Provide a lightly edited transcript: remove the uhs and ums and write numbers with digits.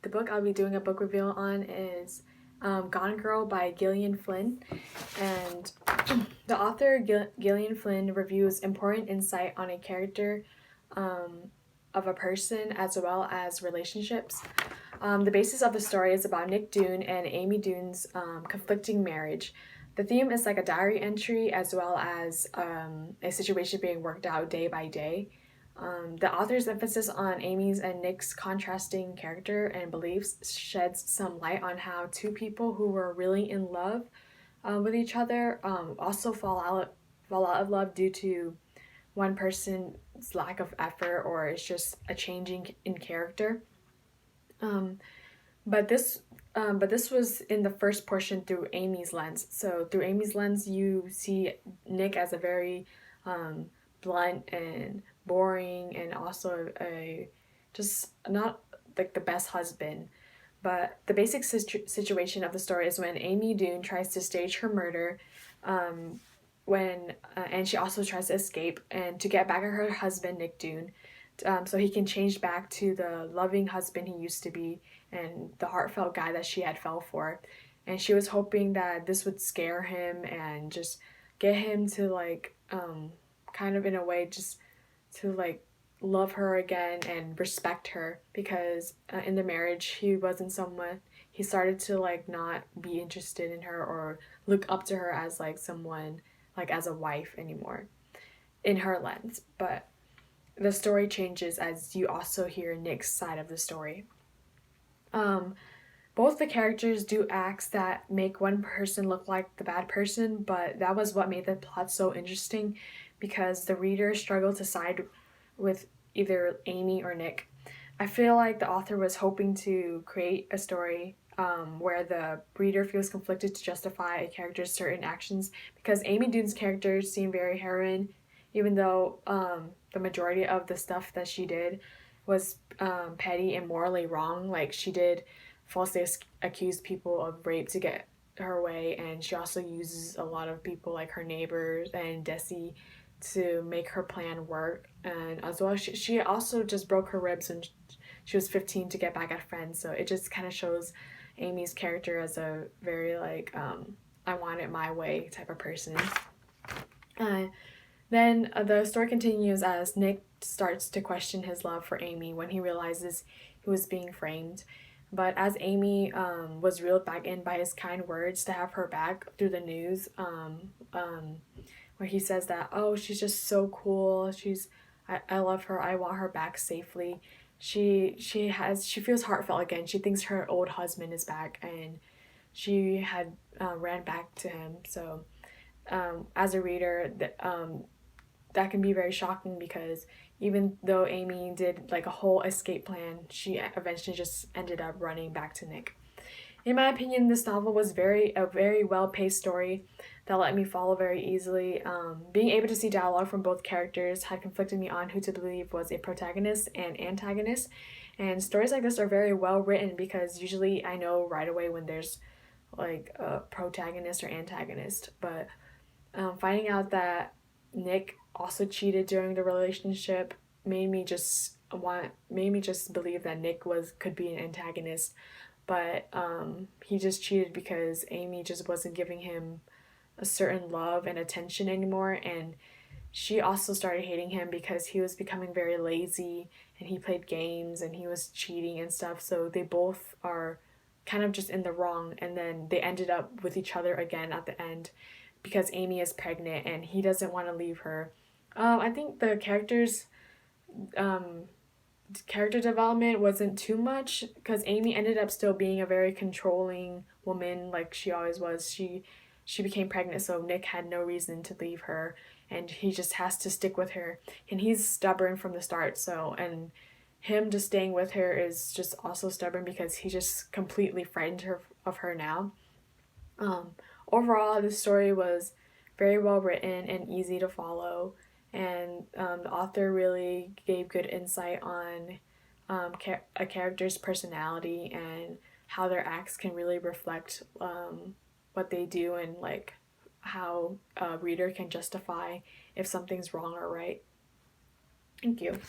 The book I'll be doing a book review on is Gone Girl by Gillian Flynn, and the author Gillian Flynn reviews important insight on a character of a person as well as relationships. The basis of the story is about Nick Dune and Amy Dune's conflicting marriage. The theme is like a diary entry as well as a situation being worked out day by day. The author's emphasis on Amy's and Nick's contrasting character and beliefs sheds some light on how two people who were really in love with each other also fall out of love due to one person's lack of effort, or it's just a changing in character. But this was in the first portion through Amy's lens. So through Amy's lens, you see Nick as a very blunt and boring, and also a just not like the best husband. But the basic situation of the story is when Amy Dune tries to stage her murder, and she also tries to escape and to get back at her husband Nick Dune, so he can change back to the loving husband he used to be and the heartfelt guy that she had fell for. And she was hoping that this would scare him and just get him to kind of in a way just to love her again and respect her, because in the marriage he started to not be interested in her or look up to her as someone as a wife anymore in her lens. But the story changes as you also hear Nick's side of the story. Both the characters do acts that make one person look like the bad person, but that was what made the plot so interesting, because the reader struggled to side with either Amy or Nick. I feel like the author was hoping to create a story where the reader feels conflicted to justify a character's certain actions, because Amy Dune's character seemed very heroine, even though the majority of the stuff that she did was petty and morally wrong. Like, she did falsely accuse people of rape to get her way, and she also uses a lot of people like her neighbors and Desi to make her plan work. And as well, she also just broke her ribs when she was 15 to get back at friends. So it just kind of shows Amy's character as a very I want it my way type of person. Then the story continues as Nick starts to question his love for Amy when he realizes he was being framed. But as Amy was reeled back in by his kind words to have her back through the news, where he says that, oh, she's just so cool, I love her, I want her back safely. She feels heartfelt again. She thinks her old husband is back, and she had ran back to him. So as a reader, that can be very shocking, because even though Amy did a whole escape plan, she eventually just ended up running back to Nick. In my opinion, this novel was a very well-paced story that let me follow very easily. Being able to see dialogue from both characters had conflicted me on who to believe was a protagonist and antagonist. And stories like this are very well written, because usually I know right away when there's a protagonist or antagonist. But finding out that Nick also cheated during the relationship made me just believe that Nick could be an antagonist. But he just cheated because Amy just wasn't giving him a certain love and attention anymore, and she also started hating him because he was becoming very lazy and he played games and he was cheating and stuff. So they both are kind of just in the wrong, and then they ended up with each other again at the end because Amy is pregnant and he doesn't want to leave her. I think the character development wasn't too much, because Amy ended up still being a very controlling woman like she always was. She became pregnant, so Nick had no reason to leave her, and he just has to stick with her, and he's stubborn from the start. So, and him just staying with her is just also stubborn because he just completely frightened of her now. Overall, the story was very well written and easy to follow, and the author really gave good insight on a character's personality and how their acts can really reflect what they do, and how a reader can justify if something's wrong or right. Thank you.